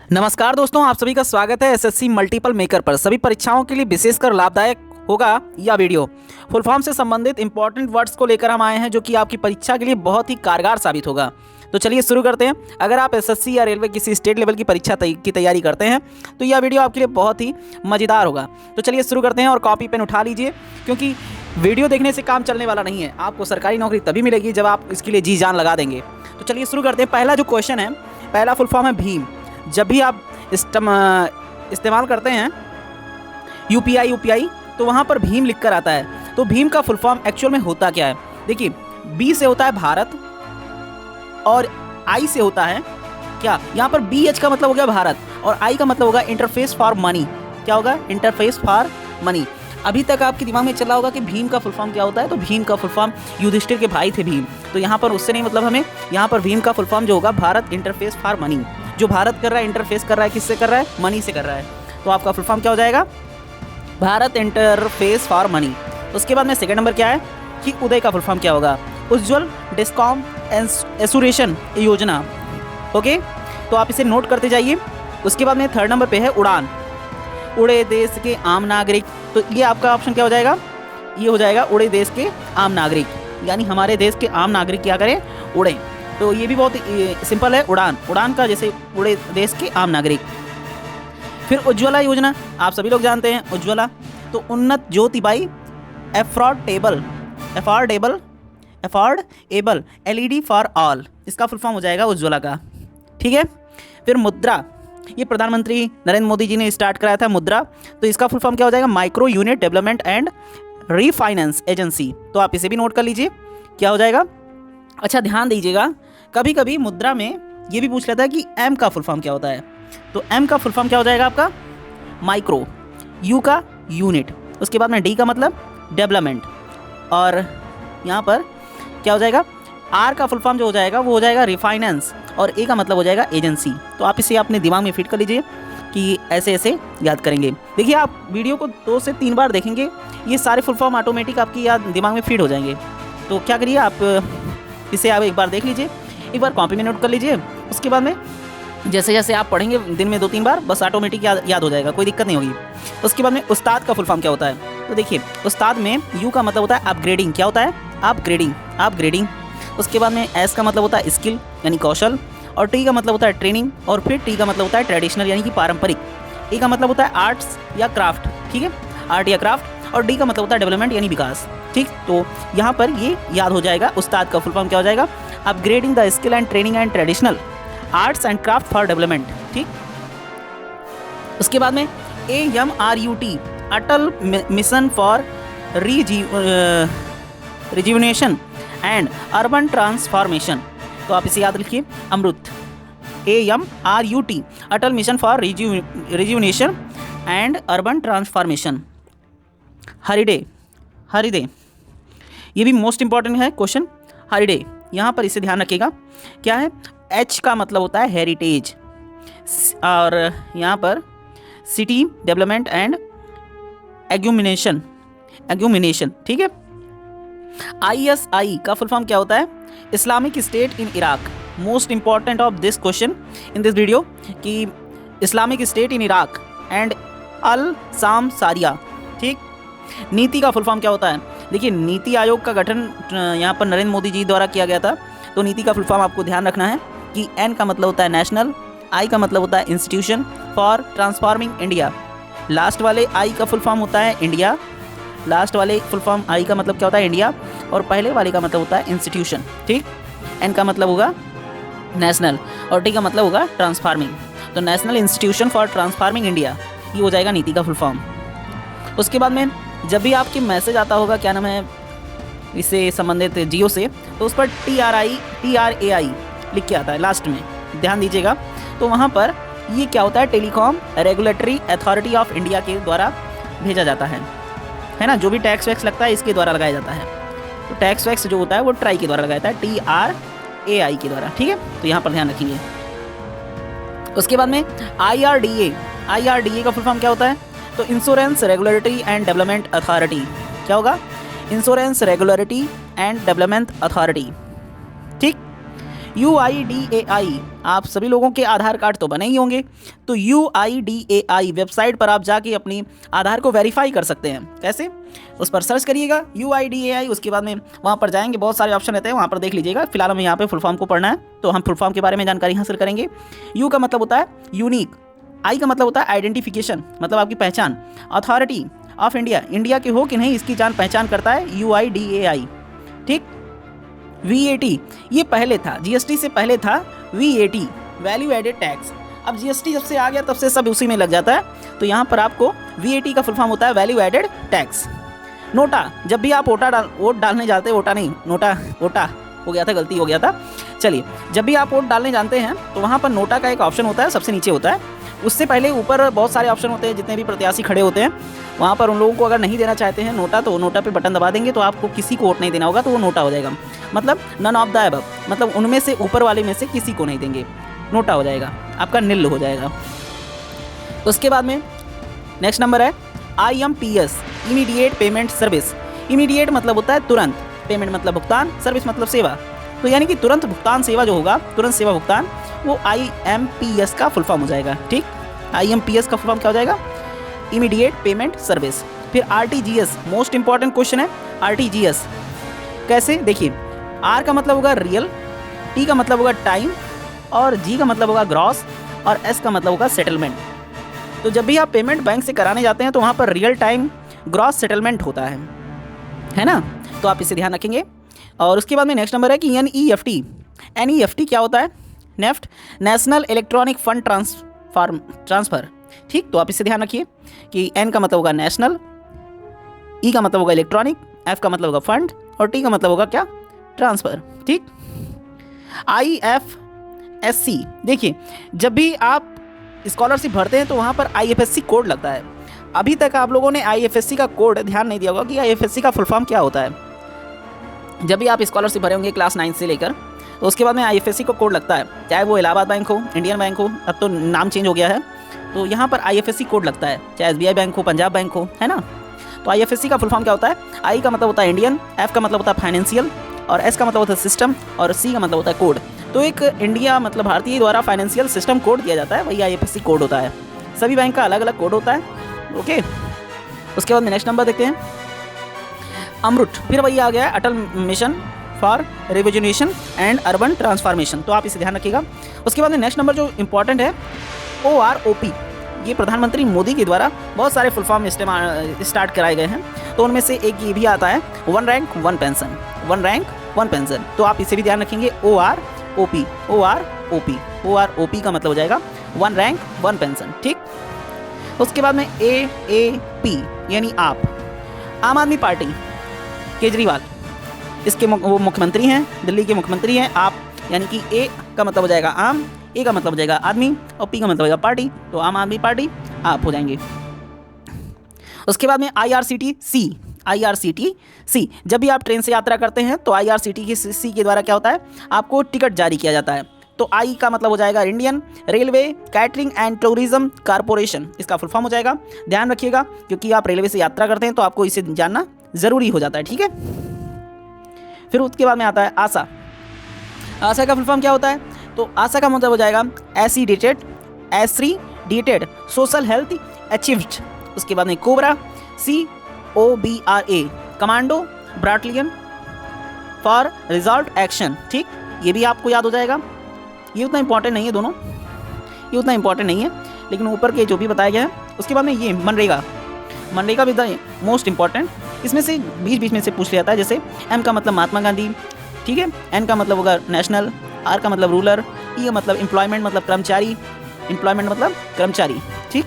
नमस्कार दोस्तों, आप सभी का स्वागत है एसएससी मल्टीपल मेकर पर। सभी परीक्षाओं के लिए विशेषकर लाभदायक होगा यह वीडियो। फुल फॉर्म से संबंधित इंपॉर्टेंट वर्ड्स को लेकर हम आए हैं जो कि आपकी परीक्षा के लिए बहुत ही कारगर साबित होगा। तो चलिए शुरू करते हैं। अगर आप एसएससी या रेलवे किसी स्टेट लेवल की परीक्षा की तैयारी करते हैं तो यह वीडियो आपके लिए बहुत ही मज़ेदार होगा। तो चलिए शुरू करते हैं और कॉपी पेन उठा लीजिए, क्योंकि वीडियो देखने से काम चलने वाला नहीं है। आपको सरकारी नौकरी तभी मिलेगी जब आप इसके लिए जी जान लगा देंगे। तो चलिए शुरू करते हैं। पहला जो क्वेश्चन है, पहला फुल फॉर्म है भीम। जब भी आप इस्तेमाल करते हैं यूपीआई तो वहाँ पर भीम लिख कर आता है। तो भीम का फुल फॉर्म एक्चुअल में होता क्या है? देखिए, बी से होता है भारत और आई से होता है क्या? यहाँ पर बी एच का मतलब हो गया भारत और आई का मतलब होगा इंटरफेस फॉर मनी। क्या होगा? Interface for money. अभी तक आपके दिमाग में चल रहा होगा कि भीम का फुल फॉर्म क्या होता है। तो भीम का फुल फॉर्म युधिष्ठिर के भाई थे भीम। तो यहाँ पर उससे नहीं मतलब हमें, यहाँ पर भीम का फुल फॉर्म जो होगा भारत इंटरफेस फॉर मनी। जो भारत कर रहा है इंटरफेस कर रहा है किससे कर रहा है? मनी से कर रहा है। तो आपका फुल फॉर्म क्या हो जाएगा? Bharat interface for money. उसके बाद में सेकंड नंबर क्या है कि उदय का फुल फॉर्म क्या होगा? उज्ज्वल डिस्कॉम एसुरेशन योजना। ओके, तो आप इसे नोट करते जाइए। उसके बाद में थर्ड नंबर पे है उड़ान, उड़े देश के आम नागरिक। तो ये आपका ऑप्शन क्या हो जाएगा? ये हो जाएगा उड़े देश के आम नागरिक, यानी हमारे देश के आम नागरिक क्या करें? उड़े। तो ये भी बहुत सिंपल है, उड़ान। उड़ान का जैसे उड़े देश के आम नागरिक। फिर उज्ज्वला योजना, आप सभी लोग जानते हैं उज्ज्वला। तो उन्नत Jyotibai affordable LED for all, इसका फुल फॉर्म हो जाएगा उज्ज्वला का। ठीक है। फिर मुद्रा, ये प्रधानमंत्री नरेंद्र मोदी जी ने स्टार्ट कराया था मुद्रा। तो इसका फुल फॉर्म क्या हो जाएगा? Micro unit development and refinance agency. तो आप इसे भी नोट कर लीजिए, क्या हो जाएगा। अच्छा, ध्यान दीजिएगा, कभी कभी मुद्रा में ये भी पूछ लेता है कि एम का फुल फॉर्म क्या होता है। तो एम का फुल फॉर्म क्या हो जाएगा आपका? माइक्रो, यू का यूनिट, उसके बाद में डी का मतलब डेवलपमेंट, और यहाँ पर क्या हो जाएगा? आर का फुल फॉर्म जो हो जाएगा वो हो जाएगा रिफाइनेंस, और ए का मतलब हो जाएगा एजेंसी। तो आप इसे अपने दिमाग में फिट कर लीजिए कि ऐसे ऐसे याद करेंगे। देखिए, आप वीडियो को 2 से 3 बार देखेंगे, ये सारे फुल फॉर्म ऑटोमेटिक आपकी याद दिमाग में फिट हो जाएंगे। तो क्या करिए, आप इसे आप एक बार देख लीजिए, एक बार कॉपी में नोट कर लीजिए। उसके बाद में जैसे जैसे आप पढ़ेंगे दिन में 2-3 बार, बस ऑटोमेटिक याद हो जाएगा, कोई दिक्कत नहीं होगी। उसके बाद में उस्ताद का फुल फॉर्म क्या होता है? तो देखिए, उस्ताद में यू का मतलब होता है अपग्रेडिंग। क्या होता है? अपग्रेडिंग। उसके बाद में एस का मतलब होता है स्किल यानी कौशल, और टी का मतलब होता है ट्रेनिंग, और फिर टी का मतलब होता है ट्रेडिशनल यानी कि पारंपरिक। ए का मतलब होता है आर्ट्स या क्राफ्ट, ठीक है, आर्ट या क्राफ्ट, और डी का मतलब होता है डेवलपमेंट यानी विकास। ठीक, तो यहाँ पर ये याद हो जाएगा। उस्ताद का फुल फॉर्म क्या हो जाएगा? Upgrading the skill and training and traditional arts and craft for development. ठीक, उसके बाद में AMRUT Atal mission for rejuvenation and urban transformation. तो आप इसे याद रखिए, Amrut, AMRUT Atal mission for rejuvenation and urban transformation. HRIDAY, ये भी मोस्ट इंपॉर्टेंट है क्वेश्चन। हरिडे, यहाँ पर इसे ध्यान रखिएगा, क्या है? एच का मतलब होता है हेरिटेज, और यहाँ पर सिटी डेवलपमेंट एंड एग्यूमिनेशन। ठीक है। ISI का फुल फॉर्म क्या होता है? Islamic State in Iraq. Most important of this question in this video कि Islamic State in Iraq and al Sham सारिया। ठीक। नीति का फुल फॉर्म क्या होता है? देखिए, नीति आयोग का गठन यहाँ पर नरेंद्र मोदी जी द्वारा किया गया था। तो नीति का फुल फॉर्म आपको ध्यान रखना है कि एन का मतलब होता है नेशनल, आई का मतलब होता है institution for transforming India, last वाले आई का फुल फॉर्म होता है इंडिया, लास्ट वाले फुल फॉर्म आई का मतलब क्या होता है? इंडिया, और पहले वाले का मतलब होता है इंस्टीट्यूशन। ठीक, एन का मतलब होगा नेशनल, और टी का मतलब होगा ट्रांसफॉर्मिंग। तो national institution for transforming India, ये हो जाएगा नीति का फुल फॉर्म। उसके बाद में जब भी आपकी मैसेज आता होगा, क्या नाम है, इससे संबंधित जियो से, तो उस पर TRAI लिख के आता है लास्ट में, ध्यान दीजिएगा। तो वहाँ पर ये क्या होता है? Telecom regulatory authority of India के द्वारा भेजा जाता है ना। जो भी टैक्स वैक्स लगता है इसके द्वारा लगाया जाता है। तो टैक्स वैक्स जो होता है वो ट्राई के द्वारा लगाया जाता है, TRAI के द्वारा। ठीक है, तो यहाँ पर ध्यान रखेंगे। उसके बाद में IRDA का फुल फॉर्म क्या होता है? तो insurance regulatory and development authority. क्या होगा? Insurance regulatory and development authority. ठीक, UIDAI, आप सभी लोगों के आधार कार्ड तो बने ही होंगे, तो UIDAI वेबसाइट पर आप जाके अपनी आधार को वेरीफाई कर सकते हैं। कैसे? उस पर सर्च करिएगा UIDAI, उसके बाद में वहाँ पर जाएंगे, बहुत सारे ऑप्शन रहते हैं, वहाँ पर देख लीजिएगा। फिलहाल हमें यहाँ पे फुल फॉर्म को पढ़ना है, तो हम फुल फॉर्म के बारे में जानकारी हासिल करेंगे। यू का मतलब होता है यूनिक, आई का मतलब होता है आइडेंटिफिकेशन, मतलब आपकी पहचान। अथॉरिटी ऑफ इंडिया, इंडिया के हो कि नहीं इसकी जान पहचान करता है UIDAI। ठीक। VAT, ये पहले था, GST से पहले था VAT, वैल्यू एडेड टैक्स। अब GST जब से आ गया तब से सब उसी में लग जाता है, तो यहाँ पर आपको VAT का फुल फॉर्म होता है वैल्यू एडेड टैक्स। नोटा, जब भी आप वोट डालने जाते हैं, ओटा हो गया था, गलती हो गया था। चलिए, जब भी आप वोट डालने जानते हैं तो वहाँ पर नोटा का एक ऑप्शन होता है, सबसे नीचे होता है। उससे पहले ऊपर बहुत सारे ऑप्शन होते हैं, जितने भी प्रत्याशी खड़े होते हैं वहाँ पर उन लोगों को अगर नहीं देना चाहते हैं नोटा, तो नोटा पे बटन दबा देंगे, तो आपको किसी को वोट नहीं देना होगा, तो वो नोटा हो जाएगा। मतलब नन ऑफ द अबव, मतलब उनमें से ऊपर वाले में से किसी को नहीं देंगे, नोटा हो जाएगा, आपका निल हो जाएगा। उसके बाद में नेक्स्ट नंबर है IMPS, immediate payment service. Immediate मतलब होता है तुरंत, पेमेंट मतलब भुगतान, सर्विस मतलब सेवा, तो यानी कि तुरंत भुगतान सेवा जो होगा, तुरंत सेवा भुगतान, वो IMPS का फुल फॉर्म हो जाएगा। ठीक, IMPS का फुल फॉर्म क्या हो जाएगा? Immediate payment service. फिर RTGS, मोस्ट इंपॉर्टेंट क्वेश्चन है RTGS। कैसे? देखिए, R का मतलब होगा रियल, T का मतलब होगा टाइम, और G का मतलब होगा ग्रॉस, और S का मतलब होगा सेटलमेंट। तो जब भी आप पेमेंट बैंक से कराने जाते हैं तो वहाँ पर रियल टाइम ग्रॉस सेटलमेंट होता है ना? तो आप इसे ध्यान रखेंगे। और उसके बाद में नेक्स्ट नंबर है कि NEFT। NEFT क्या होता है? NEFT, national electronic fund transfer. ठीक, तो आप इसे ध्यान रखिए कि N का मतलब होगा नेशनल, E का मतलब होगा इलेक्ट्रॉनिक, F का मतलब होगा फंड, और T का मतलब होगा क्या? ट्रांसफ़र। ठीक। IFSC, देखिए, जब भी आप स्कॉलरशिप भरते हैं तो वहाँ पर IFSC कोड लगता है। अभी तक आप लोगों ने IFSC का कोड ध्यान नहीं दिया होगा कि IFSC का फुल फॉर्म क्या होता है। जब भी आप स्कॉलरशिप भरे होंगे क्लास 9 से लेकर, तो उसके बाद में IFSC का कोड लगता है, चाहे वो इलाहाबाद बैंक हो, इंडियन बैंक हो, अब तो नाम चेंज हो गया है, तो यहाँ पर IFSC कोड लगता है, चाहे SBI बैंक हो, पंजाब बैंक हो, है ना? तो IFSC का फुल फॉर्म क्या होता है? I का मतलब होता है इंडियन, F का मतलब होता है फाइनेंशियल, और S का मतलब होता है सिस्टम, और C का मतलब होता है कोड। तो एक इंडिया मतलब भारतीय द्वारा फाइनेंशियल सिस्टम कोड दिया जाता है, वही IFSC कोड होता है। सभी बैंक का अलग अलग कोड होता है। ओके, उसके बाद में नेक्स्ट नंबर देखते हैं, अमृत। फिर वही आ गया है Atal mission for revolution and urban transformation, तो आप इसे ध्यान रखिएगा। उसके बाद में नेक्स्ट नंबर जो इंपॉर्टेंट है OROP, ये प्रधानमंत्री मोदी के द्वारा बहुत सारे फुल फॉर्म स्टार्ट कराए गए हैं, तो उनमें से एक ये भी आता है one rank one pension, one rank one pension, तो आप इसे भी ध्यान रखेंगे। OROP, OROP, OROP का मतलब हो जाएगा वन रैंक वन पेंशन। ठीक। उसके बाद में AAP यानी आप, आम आदमी पार्टी, केजरीवाल, इसके वो मुख्यमंत्री हैं, दिल्ली के मुख्यमंत्री हैं। आप यानी कि A का मतलब हो जाएगा आम, A का मतलब हो जाएगा आदमी, और P का मतलब हो जाएगा पार्टी, तो आम आदमी पार्टी आप हो जाएंगे। उसके बाद में IRCTC, IRCTC, जब भी आप ट्रेन से यात्रा करते हैं तो IRCTC के द्वारा क्या होता है? आपको टिकट जारी किया जाता है। तो I का मतलब हो जाएगा Indian railway catering and tourism corporation, इसका फुल फॉर्म हो जाएगा। ध्यान रखिएगा, क्योंकि आप रेलवे से यात्रा करते हैं तो आपको इसे जानना ज़रूरी हो जाता है। ठीक है। फिर उसके बाद में आता है आशा। आशा का फुल फॉर्म क्या होता है? तो आशा का मतलब हो जाएगा एसीडेटेड सोशल हेल्थ अचीव्ड। उसके बाद में cobra, COBRA, commando ब्राटलियन for result action. ठीक, ये भी आपको याद हो जाएगा। ये उतना इंपॉर्टेंट नहीं है, दोनों ये उतना इंपॉर्टेंट नहीं है, लेकिन ऊपर के जो भी बताया गया है। उसके बाद में ये मनरेगा, मनरेगा भी द मोस्ट इंपॉर्टेंट, इसमें से बीच में से पूछ लिया जाता है। जैसे M का मतलब महात्मा गांधी, ठीक है, N का मतलब होगा नेशनल, R का मतलब रूलर, E का मतलब एम्प्लॉयमेंट मतलब कर्मचारी, एम्प्लॉयमेंट मतलब कर्मचारी, ठीक,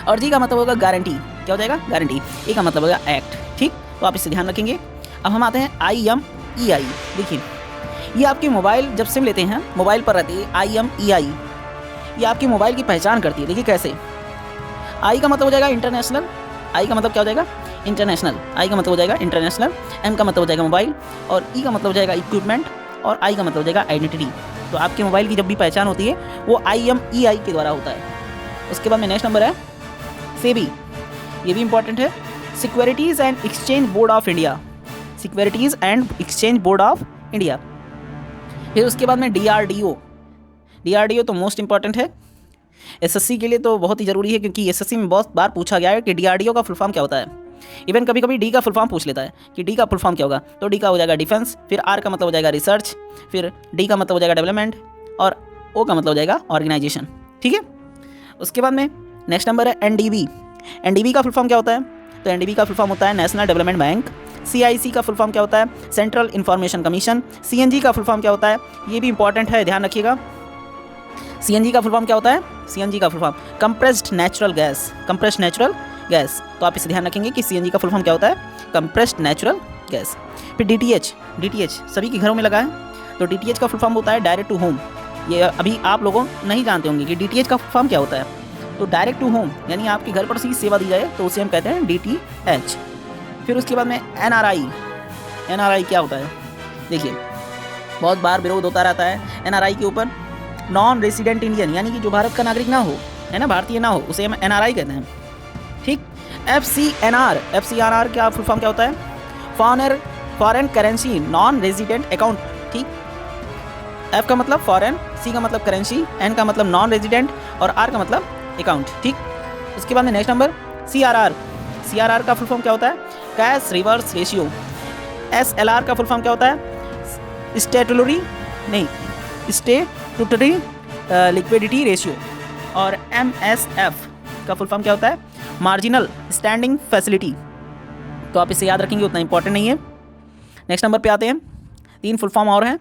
और G का मतलब होगा गारंटी, क्या हो जाएगा? गारंटी। E का मतलब होगा एक्ट। ठीक, तो आप इसे ध्यान रखेंगे। अब हम आते हैं IMEI। देखिए, ये आपके मोबाइल जब सिम लेते हैं, मोबाइल पर रहती है IMEI, ये आपके मोबाइल की पहचान करती है। देखिए कैसे, I का मतलब हो जाएगा इंटरनेशनल, I का मतलब क्या हो जाएगा? इंटरनेशनल, I का मतलब हो जाएगा इंटरनेशनल, M का मतलब हो जाएगा मोबाइल, और E का मतलब हो जाएगा इक्विपमेंट, और I का मतलब हो जाएगा आइडेंटिटी। तो आपके मोबाइल की जब भी पहचान होती है वो IMEI के द्वारा होता है। उसके बाद में नेक्स्ट नंबर है सेबी, ये भी इंपॉर्टेंट है, securities and exchange board of India, securities and exchange board of India. फिर उसके बाद में DRDO तो मोस्ट इंपॉर्टेंट है SSC के लिए, तो बहुत ही ज़रूरी है क्योंकि SSC में बहुत बार पूछा गया है कि DRDO का फुल फॉर्म क्या होता है। इवन कभी कभी डी का फुल फॉर्म पूछ लेता है कि डी का फुल फॉर्म क्या होगा, तो डी का हो जाएगा डिफेंस, फिर आर का मतलब हो जाएगा रिसर्च, फिर डी का मतलब हो जाएगा डेवलपमेंट और ओ का मतलब हो जाएगा ऑर्गेनाइजेशन। ठीक है, उसके बाद में नेक्स्ट नंबर है NDB का फुल फॉर्म क्या होता है, तो NDB का फुल फॉर्म होता है नेशनल डेवलपमेंट बैंक। CIC का फुल फॉर्म क्या होता है, सेंट्रल इंफॉर्मेशन कमीशन। CNG का फुल फॉर्म क्या होता है, ये भी इंपॉर्टेंट है, ध्यान रखिएगा। CNG का फुल फॉर्म क्या होता है, CNG का full form compressed natural gas, तो आप इसे ध्यान रखेंगे कि CNG का फुल फॉर्म क्या होता है, कंप्रेस्ड नेचुरल गैस। फिर DTH सभी के घरों में लगा है, तो DTH का फुल फॉर्म होता है डायरेक्ट टू होम। ये अभी आप लोगों नहीं जानते होंगे कि DTH का फुल फॉर्म क्या होता है, तो डायरेक्ट टू होम यानी आपके घर पर सीधी सेवा दी जाए, तो उसे हम कहते हैं DTH। फिर उसके बाद में NRI क्या होता है, देखिए बहुत बार विरोध होता रहता है NRI के ऊपर। नॉन रेसिडेंट इंडियन यानी कि जो भारत का नागरिक ना हो, है ना, भारतीय ना हो, उसे हम NRI कहते हैं। ठीक, FCNR क्या फुल फॉर्म क्या होता है, foreign currency non resident account. ठीक, F का मतलब फॉरेन, C का मतलब करेंसी, N का मतलब नॉन रेजिडेंट और R का मतलब अकाउंट। ठीक, उसके बाद में नेक्स्ट नंबर CRR का फुल फॉर्म क्या होता है, कैश रिवर्स रेशियो। SLR का फुल फॉर्म क्या होता है, स्टेटुटरी लिक्विडिटी रेशियो। और MSF का फुल फॉर्म क्या होता है, मार्जिनल स्टैंडिंग फैसिलिटी। तो आप इसे याद रखेंगे, उतना इंपॉर्टेंट नहीं है। नेक्स्ट नंबर पे आते हैं, 3 फुल फॉर्म और हैं।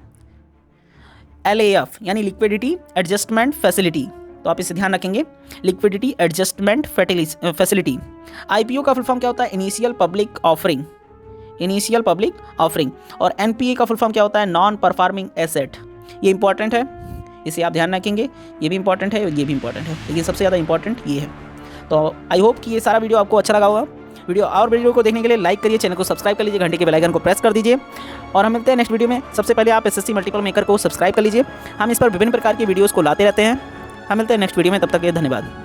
LAF यानी लिक्विडिटी एडजस्टमेंट फैसिलिटी, तो आप इसे ध्यान रखेंगे, लिक्विडिटी एडजस्टमेंट फैसिलिटी। IPO का फुल फॉर्म क्या होता है, इनिशियल पब्लिक ऑफरिंग। और NPA का फुल फॉर्म क्या होता है, नॉन परफॉर्मिंग एसेट। ये इंपॉर्टेंट है, इसे आप ध्यान रखेंगे, ये भी इंपॉर्टेंट है और ये भी इंपॉर्टेंट है, लेकिन सबसे ज़्यादा इंपॉर्टेंट ये है। तो आई होप कि ये सारा वीडियो आपको अच्छा लगा होगा। वीडियो को देखने के लिए लाइक करिए, चैनल को सब्सक्राइब कर लीजिए, घंटे के बेल आइकन को प्रेस कर दीजिए और हम मिलते हैं नेक्स्ट वीडियो में। सबसे पहले आप SSC मल्टीपल मेकर को सब्सक्राइब कर लीजिए, हम इस पर विभिन्न प्रकार की वीडियोज़ को लाते रहते हैं। हम मिलते हैं नेक्स्ट वीडियो में, तब तक के लिए धन्यवाद।